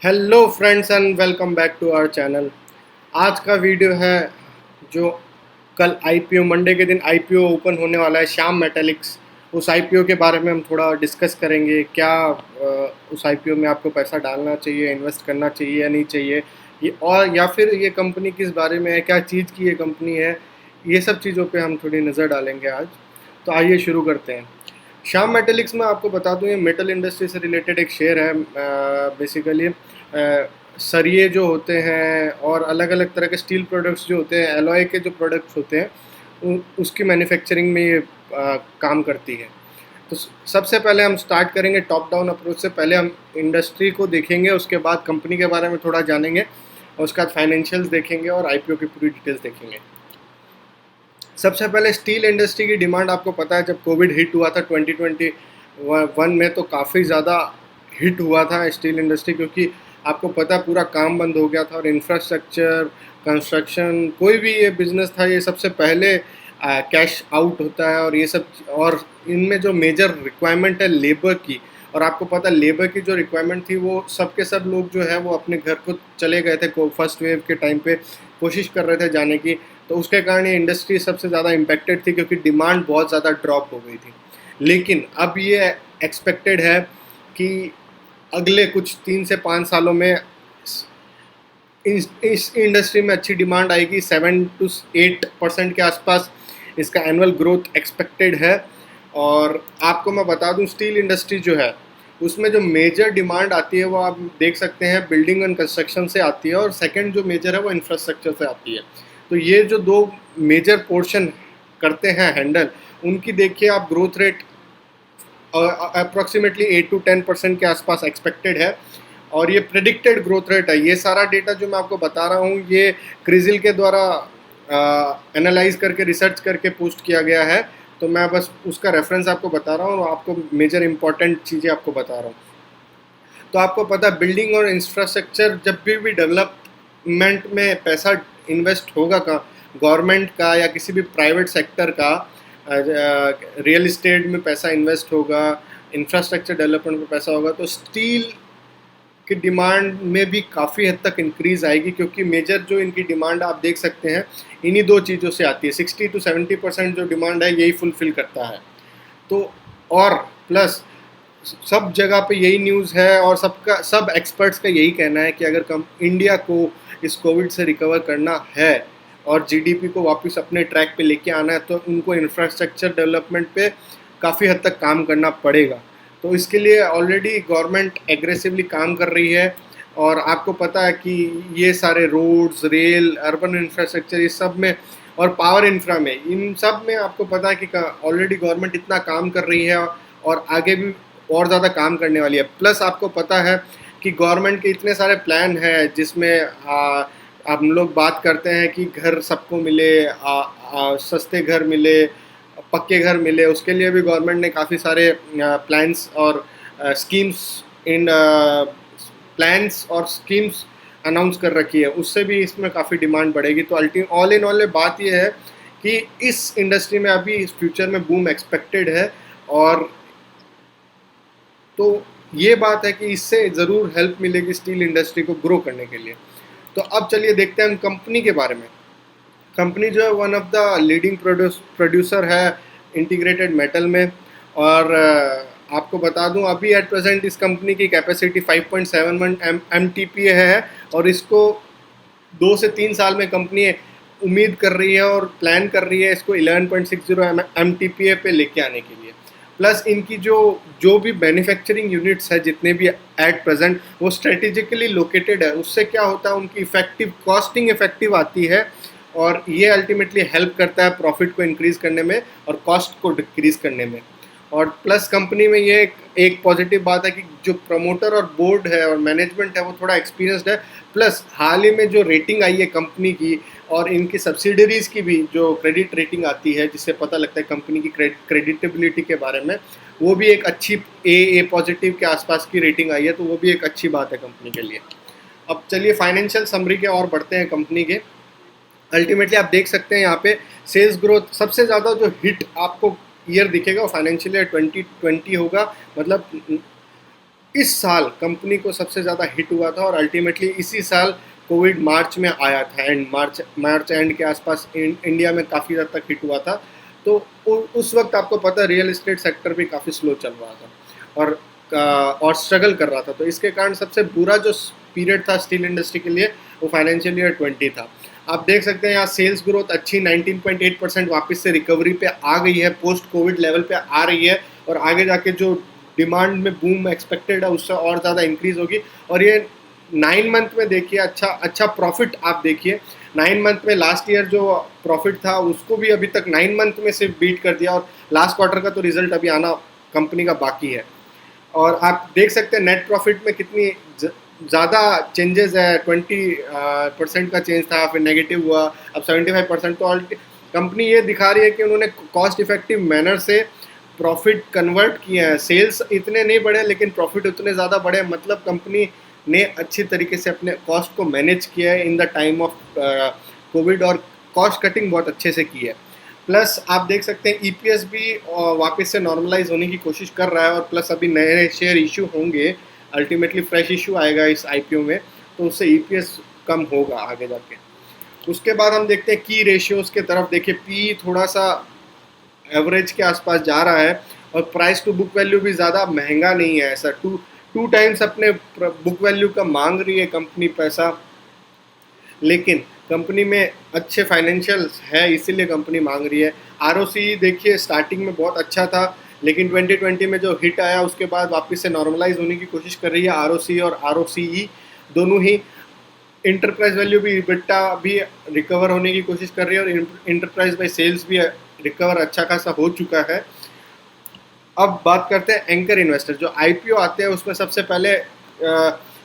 Hello friends and welcome back to our channel. आज का video है जो कल आईपीओ मंडे के दिन आईपीओ ओपन होने वाला है श्याम मेटालिक्स। उस आईपीओ के बारे में हम थोड़ा डिस्कस करेंगे। क्या उस आईपीओ में आपको पैसा डालना चाहिए, इन्वेस्ट करना चाहिए या नहीं चाहिए, ये और या फिर ये कंपनी किस बारे में है, क्या चीज़ की ये कंपनी है, ये सब चीज़ों पे हम थोड़ी नज़र डालेंगे आज। तो आइए शुरू करते हैं। श्याम मेटालिक्स में आपको बता दूं, ये मेटल इंडस्ट्री से रिलेटेड एक शेयर है। बेसिकली सरिये जो होते हैं और अलग अलग तरह के स्टील प्रोडक्ट्स जो होते हैं, एलॉय के जो प्रोडक्ट्स होते हैं, उसकी मैन्युफैक्चरिंग में ये काम करती है। तो सबसे पहले हम स्टार्ट करेंगे टॉप डाउन अप्रोच से। पहले हम इंडस्ट्री को देखेंगे, उसके बाद कंपनी के बारे में थोड़ा जानेंगे और उसके बाद फाइनेंशियल्स देखेंगे और आईपीओ की पूरी डिटेल्स देखेंगे। सबसे पहले स्टील इंडस्ट्री की डिमांड आपको पता है, जब कोविड हिट हुआ था 2021 में तो काफ़ी ज़्यादा हिट हुआ था स्टील इंडस्ट्री, क्योंकि आपको पता है पूरा काम बंद हो गया था और इंफ्रास्ट्रक्चर, कंस्ट्रक्शन, कोई भी ये बिजनेस था, ये सबसे पहले कैश आउट होता है। और ये सब, और इनमें जो मेजर रिक्वायरमेंट है लेबर की, और आपको पता है लेबर की जो रिक्वायरमेंट थी वो सब के सब लोग जो है वो अपने घर को चले गए थे फर्स्ट वेव के टाइम पे, कोशिश कर रहे थे जाने की। तो उसके कारण ये इंडस्ट्री सबसे ज़्यादा इम्पेक्टेड थी, क्योंकि डिमांड बहुत ज़्यादा ड्रॉप हो गई थी। लेकिन अब ये एक्सपेक्टेड है कि अगले कुछ 3 से 5 सालों में इस इंडस्ट्री में अच्छी डिमांड आएगी। 7 से 8% के आसपास इसका एनुअल ग्रोथ एक्सपेक्टेड है। और आपको मैं बता दूं, स्टील इंडस्ट्री जो है उसमें जो मेजर डिमांड आती है वो आप देख सकते हैं बिल्डिंग एंड कंस्ट्रक्शन से आती है, और सेकंड जो मेजर है वो इंफ्रास्ट्रक्चर से आती है। तो ये जो दो मेजर पोर्शन करते हैं हैंडल, उनकी देखिए आप ग्रोथ रेट अप्रॉक्सीमेटली 8 to 10% के आसपास एक्सपेक्टेड है। और ये प्रिडिक्टेड ग्रोथ रेट है। ये सारा डेटा जो मैं आपको बता रहा हूँ ये क्रिजिल के द्वारा एनालाइज करके, रिसर्च करके पोस्ट किया गया है। तो मैं बस उसका रेफरेंस आपको बता रहा हूँ और आपको मेजर इंपॉर्टेंट चीज़ें आपको बता रहा हूँ। तो आपको पता है बिल्डिंग और इंफ्रास्ट्रक्चर, जब भी डेवलपमेंट में पैसा इन्वेस्ट होगा कहाँ, गवर्नमेंट का या किसी भी प्राइवेट सेक्टर का, रियल इस्टेट में पैसा इन्वेस्ट होगा, इंफ्रास्ट्रक्चर डेवलपमेंट में पैसा होगा, तो स्टील की डिमांड में भी काफ़ी हद तक इंक्रीज आएगी। क्योंकि मेजर जो इनकी डिमांड आप देख सकते हैं इन्हीं दो चीज़ों से आती है। 60 to 70% जो डिमांड है यही फुलफिल करता है। तो और प्लस सब जगह पे यही न्यूज़ है और सब एक्सपर्ट्स का यही कहना है कि अगर कम इंडिया को इस कोविड से रिकवर करना है और जीडीपी को वापस अपने ट्रैक पे लेके आना है, तो उनको इंफ्रास्ट्रक्चर डेवलपमेंट पे काफ़ी हद तक काम करना पड़ेगा। तो इसके लिए ऑलरेडी गवर्नमेंट एग्रेसिवली काम कर रही है। और आपको पता है कि ये सारे रोड्स, रेल, अर्बन इंफ्रास्ट्रक्चर, इस सब में और पावर इंफ्रा में, इन सब में आपको पता है कि ऑलरेडी गवर्नमेंट इतना काम कर रही है और आगे भी और ज़्यादा काम करने वाली है। प्लस आपको पता है कि गवर्नमेंट के इतने सारे प्लान हैं जिसमें हम लोग बात करते हैं कि घर सबको मिले, सस्ते घर मिले, पक्के घर मिले। उसके लिए भी गवर्नमेंट ने काफ़ी सारे प्लान्स और स्कीम्स इन प्लान्स और स्कीम्स अनाउंस कर रखी है। उससे भी इसमें काफ़ी डिमांड बढ़ेगी। तो ऑल इन ऑल बात यह है कि इस इंडस्ट्री में अभी इस फ्यूचर में बूम एक्सपेक्टेड है। और तो ये बात है कि इससे ज़रूर हेल्प मिलेगी स्टील इंडस्ट्री को ग्रो करने के लिए। तो अब चलिए देखते हैं हम कंपनी के बारे में। कंपनी जो है one of the leading producer है इंटीग्रेटेड मेटल में। और आपको बता दूं अभी एट प्रेजेंट इस कंपनी की कैपेसिटी 5.71 MTPA है। और इसको 2 से 3 साल में कंपनी उम्मीद कर रही है और प्लान कर रही है इसको 11.60 MTPA पे लेके आने के लिए। प्लस इनकी जो भी मैन्युफैक्चरिंग यूनिट्स है जितने भी एट प्रेजेंट, वो स्ट्रेटेजिकली लोकेटेड है। उससे क्या होता है, उनकी इफेक्टिव कॉस्टिंग इफेक्टिव आती है और ये अल्टीमेटली हेल्प करता है प्रॉफिट को इंक्रीज़ करने में और कॉस्ट को डिक्रीज़ करने में। और प्लस कंपनी में ये एक पॉजिटिव बात है कि जो प्रमोटर और बोर्ड है और मैनेजमेंट है वो थोड़ा एक्सपीरियंस्ड है। प्लस हाल ही में जो रेटिंग आई है कंपनी की और इनकी सब्सिडरीज़ की भी जो क्रेडिट रेटिंग आती है, जिससे पता लगता है कंपनी की क्रेडिटेबिलिटी के बारे में, वो भी एक अच्छी ए पॉजिटिव के आसपास की रेटिंग आई है। तो वो भी एक अच्छी बात है कंपनी के लिए। अब चलिए फाइनेंशियल समरी के और बढ़ते हैं कंपनी के। अल्टीमेटली आप देख सकते हैं यहाँ पे सेल्स ग्रोथ सबसे ज़्यादा जो हिट आपको ईयर दिखेगा वो फाइनेंशियल ईयर 2020 होगा। मतलब इस साल कंपनी को सबसे ज़्यादा हिट हुआ था और अल्टीमेटली इसी साल कोविड मार्च में आया था, एंड मार्च एंड के आसपास इंडिया में काफ़ी हद तक हिट हुआ था। तो उस वक्त आपको पता है रियल एस्टेट सेक्टर भी काफ़ी स्लो चल रहा था और स्ट्रगल कर रहा था। तो इसके कारण सबसे बुरा जो पीरियड था स्टील इंडस्ट्री के लिए वो फाइनेंशियल ईयर 20 था। आप देख सकते हैं यहाँ सेल्स ग्रोथ अच्छी 19.8% वापस से रिकवरी पे आ गई है, पोस्ट कोविड लेवल पे आ रही है, और आगे जाके जो डिमांड में बूम एक्सपेक्टेड है उससे और ज़्यादा इंक्रीज होगी। और ये 9 मंथ में देखिए अच्छा प्रॉफिट आप देखिए, 9 मंथ में लास्ट ईयर जो प्रॉफिट था उसको भी अभी तक 9 मंथ में सिर्फ बीट कर दिया, और लास्ट क्वार्टर का तो रिजल्ट अभी आना कंपनी का बाकी है। और आप देख सकते हैं नेट प्रॉफिट में कितनी ज़्यादा चेंजेस है, 20% का चेंज था, फिर नेगेटिव हुआ, अब 75%। तो कंपनी ये दिखा रही है कि उन्होंने कॉस्ट इफेक्टिव मैनर से प्रॉफिट कन्वर्ट किए हैं। सेल्स इतने नहीं बढ़े लेकिन प्रॉफिट उतने ज़्यादा बढ़े, मतलब कंपनी ने अच्छी तरीके से अपने कॉस्ट को मैनेज किया है in the time of Covid, और कॉस्ट कटिंग बहुत अच्छे से की है। प्लस आप देख सकते हैं ईपीएस भी वापस से नॉर्मलाइज होने की कोशिश कर रहा है, और प्लस अभी नए शेयर इशू होंगे, अल्टीमेटली फ्रेश इशू आएगा इस आईपीओ में, तो उससे ईपीएस कम होगा आगे जाके। उसके बाद हम देखते हैं की रेशियोज़ के तरफ। देखिए पी थोड़ा सा एवरेज के आसपास जा रहा है, और प्राइस टू बुक वैल्यू भी ज़्यादा महंगा नहीं है, ऐसा टू टाइम्स अपने बुक वैल्यू का मांग रही है कंपनी पैसा, लेकिन कंपनी में अच्छे फाइनेंशियल्स है इसीलिए कंपनी मांग रही है। आरओसी देखिए स्टार्टिंग में बहुत अच्छा था, लेकिन 2020 में जो हिट आया उसके बाद वापस से नॉर्मलाइज होने की कोशिश कर रही है आरओसी और आरओसीई दोनों ही। इंटरप्राइज वैल्यू भी इबिटा भी रिकवर होने की कोशिश कर रही है, और इंटरप्राइज बाय सेल्स भी रिकवर अच्छा खासा हो चुका है। अब बात करते हैं एंकर इन्वेस्टर। जो आईपीओ आते हैं उसमें सबसे पहले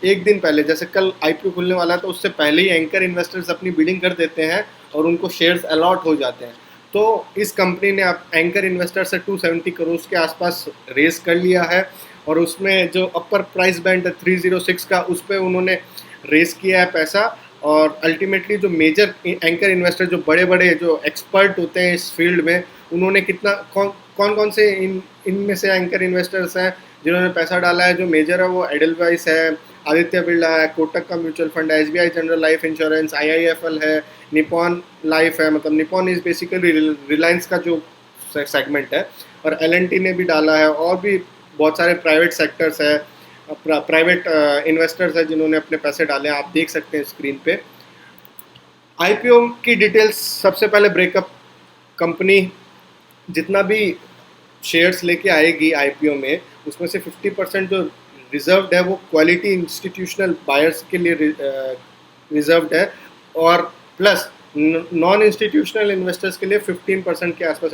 एक दिन पहले, जैसे कल आईपीओ खुलने वाला है तो उससे पहले ही एंकर इन्वेस्टर्स अपनी बिडिंग कर देते हैं और उनको शेयर्स अलॉट हो जाते हैं। तो इस कंपनी ने अब एंकर इन्वेस्टर से 270 करोड़ के आसपास रेस कर लिया है, और उसमें जो अपर प्राइस बैंड है 306 का, उस पर उन्होंने रेस किया है पैसा। और अल्टीमेटली जो मेजर एंकर इन्वेस्टर, जो बड़े बड़े जो एक्सपर्ट होते हैं इस फील्ड में, उन्होंने कौन से इनमें से एंकर इन्वेस्टर्स हैं जिन्होंने पैसा डाला है। जो मेजर है वो एडलवाइस है, आदित्य बिरला है, कोटक का म्यूचुअल फंड है, SBI general life insurance, IIFL है, निपॉन लाइफ है, मतलब निपॉन इज बेसिकली रिलायंस का जो सेगमेंट है, और एलएनटी ने भी डाला है, और भी बहुत सारे प्राइवेट सेक्टर्स है, प्राइवेट इन्वेस्टर्स है जिन्होंने अपने पैसे डाले हैं, आप देख सकते हैं स्क्रीन पे। आईपीओ की डिटेल्स, सबसे पहले ब्रेकअप, कंपनी जितना भी शेयर्स लेके आएगी आईपीओ में उसमें से 50% जो रिजर्व्ड है वो क्वालिटी इंस्टीट्यूशनल बायर्स के लिए रिजर्व्ड है, और प्लस नॉन इंस्टीट्यूशनल इन्वेस्टर्स के लिए 15% के आसपास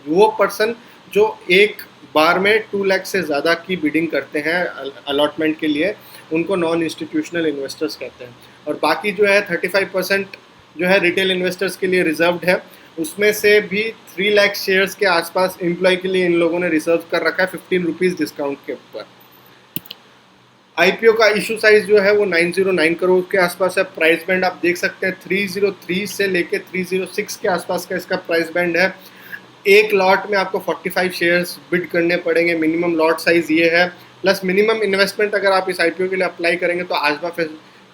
वो पर्सन जो एक बार में 2 लाख से ज़्यादा की बिडिंग करते हैं अलॉटमेंट के लिए, उनको नॉन इंस्टीट्यूशनल इन्वेस्टर्स कहते हैं। और बाकी जो है 35% जो है रिटेल इन्वेस्टर्स के लिए रिजर्व्ड है, उसमें से भी 3 लाख शेयर्स के आसपास एम्प्लॉय के लिए इन लोगों ने रिजर्व कर रखा है 15 रुपीज़ डिस्काउंट के ऊपर। आईपीओ का इशू साइज जो है वो 909 करोड़ के आसपास है। प्राइस बैंड आप देख सकते हैं 303 से लेके 306 के आसपास का इसका प्राइस बैंड है। एक लॉट में आपको 45 शेयर्स बिड करने पड़ेंगे, मिनिमम लॉट साइज ये है। प्लस मिनिमम इन्वेस्टमेंट अगर आप इस आईपीओ के लिए अप्लाई करेंगे तो आजमा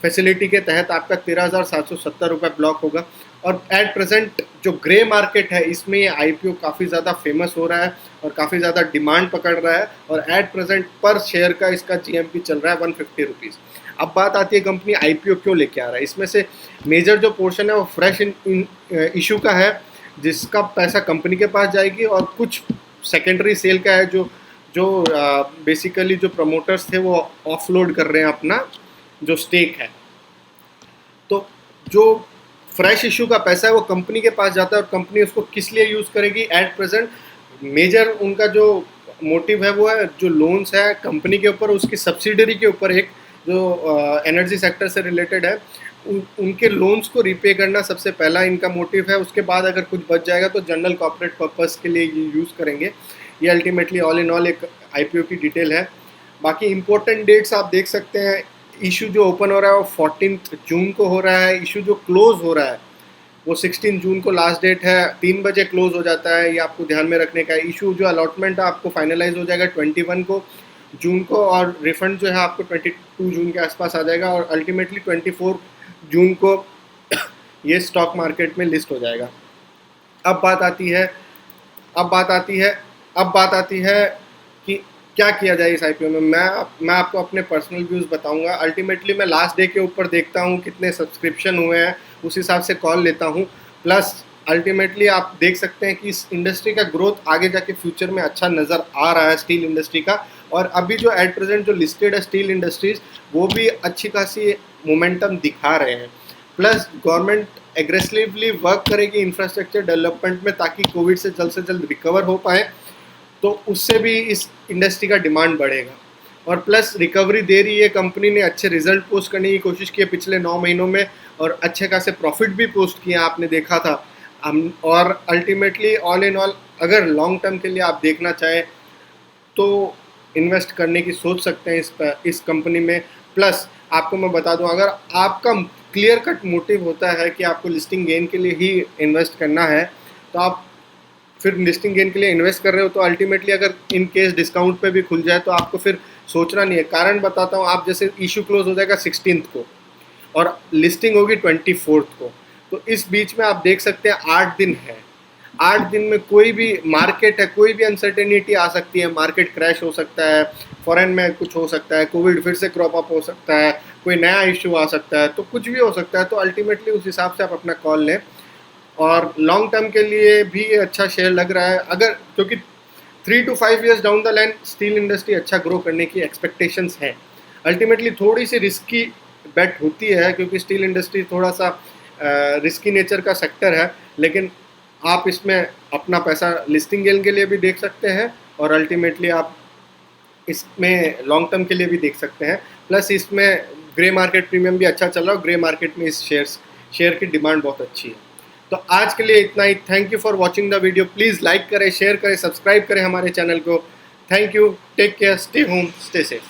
फैसिलिटी के तहत आपका 13,770 रुपये ब्लॉक होगा। और एट प्रेजेंट जो ग्रे मार्केट है इसमें ये आईपीओ काफ़ी ज़्यादा फेमस हो रहा है और काफ़ी ज़्यादा डिमांड पकड़ रहा है, और एट प्रेजेंट पर शेयर का इसका जीएमपी चल रहा है 150 रुपीज़। अब बात आती है कंपनी आईपीओ क्यों लेके आ रहा है। इसमें से मेजर जो पोर्शन है वो फ्रेश इशू का है, जिसका पैसा कंपनी के पास जाएगी, और कुछ सेकेंडरी सेल का है जो बेसिकली जो प्रमोटर्स थे वो ऑफलोड कर रहे हैं अपना जो स्टेक है। तो जो फ्रेश इशू का पैसा है वो कंपनी के पास जाता है, और कंपनी उसको किस लिए यूज़ करेगी। एट प्रेजेंट मेजर उनका जो मोटिव है वो है जो लोन्स है कंपनी के ऊपर, उसकी सब्सिडरी के ऊपर, एक जो एनर्जी सेक्टर से रिलेटेड है उनके लोन्स को रिपे करना सबसे पहला इनका मोटिव है। उसके बाद अगर कुछ बच जाएगा तो जनरल कॉर्पोरेट पर्पस के लिए ये यूज़ करेंगे। ये अल्टीमेटली ऑल इन ऑल एक आईपीओ की डिटेल है। बाकी इंपॉर्टेंट डेट्स आप देख सकते हैं। इशू जो ओपन हो रहा है वो 14 जून को हो रहा है। इशू जो क्लोज़ हो रहा है वो 16 जून को लास्ट डेट है, 3 बजे क्लोज़ हो जाता है, ये आपको ध्यान में रखने का है। इशू जो अलॉटमेंट है आपको फाइनलाइज हो जाएगा 21 को, जून को, और रिफंड जो है आपको 22 जून के आसपास आ जाएगा, और अल्टीमेटली 24 जून को ये स्टॉक मार्केट में लिस्ट हो जाएगा। अब बात आती है अब बात आती है अब बात आती है कि क्या किया जाए इस आईपीओ में। मैं आपको अपने पर्सनल व्यूज़ बताऊंगा। अल्टीमेटली मैं लास्ट डे के ऊपर देखता हूँ कितने सब्सक्रिप्शन हुए हैं, उस हिसाब से कॉल लेता हूँ। प्लस अल्टीमेटली आप देख सकते हैं कि इस इंडस्ट्री का ग्रोथ आगे जाके फ्यूचर में अच्छा नज़र आ रहा है, स्टील इंडस्ट्री का। और अभी जो एट प्रेजेंट जो लिस्टेड है स्टील इंडस्ट्रीज, वो भी अच्छी खासी मोमेंटम दिखा रहे हैं। प्लस गवर्नमेंट एग्रेसिवली वर्क करेगी इंफ्रास्ट्रक्चर डेवलपमेंट में, ताकि कोविड से जल्द रिकवर हो पाए, तो उससे भी इस इंडस्ट्री का डिमांड बढ़ेगा। और प्लस रिकवरी दे रही है, कंपनी ने अच्छे रिजल्ट पोस्ट करने की कोशिश की है पिछले 9 महीनों में, और अच्छे खासे प्रॉफिट भी पोस्ट किए आपने देखा था। और अल्टीमेटली ऑल इन ऑल अगर लॉन्ग टर्म के लिए आप देखना चाहें तो इन्वेस्ट करने की सोच सकते हैं इस कंपनी में। प्लस आपको मैं बता दूं, अगर आपका क्लियर कट मोटिव होता है कि आपको लिस्टिंग गेन के लिए ही इन्वेस्ट करना है, तो आप फिर लिस्टिंग गेन के लिए इन्वेस्ट कर रहे हो, तो अल्टीमेटली अगर इन केस डिस्काउंट पे भी खुल जाए तो आपको फिर सोचना नहीं है। कारण बताता हूँ, आप जैसे इशू क्लोज हो जाएगा 16 को और लिस्टिंग होगी 24 को, तो इस बीच में आप देख सकते हैं 8 दिन है। 8 दिन में कोई भी मार्केट है, कोई भी अनसर्टेनिटी आ सकती है, मार्केट क्रैश हो सकता है, फॉरेन में कुछ हो सकता है, कोविड फिर से क्रॉप अप हो सकता है, कोई नया इशू आ सकता है, तो कुछ भी हो सकता है। तो अल्टीमेटली उस हिसाब से आप अपना कॉल लें। और लॉन्ग टर्म के लिए भी ये अच्छा शेयर लग रहा है, अगर क्योंकि 3 to 5 years down the line steel industry अच्छा ग्रो करने की एक्सपेक्टेशंस हैं। अल्टीमेटली थोड़ी सी रिस्की बेट होती है, क्योंकि स्टील इंडस्ट्री थोड़ा सा रिस्की नेचर का सेक्टर है, लेकिन आप इसमें अपना पैसा लिस्टिंग गेन के लिए भी देख सकते हैं, और अल्टीमेटली आप इसमें लॉन्ग टर्म के लिए भी देख सकते हैं। प्लस इसमें ग्रे मार्केट प्रीमियम भी अच्छा चल रहा है, ग्रे मार्केट में इस शेयर की डिमांड बहुत अच्छी है। तो आज के लिए इतना ही। Thank you for watching the video. Please like करें, शेयर करें, सब्सक्राइब करें हमारे चैनल को। Thank you, take care, stay home, stay safe.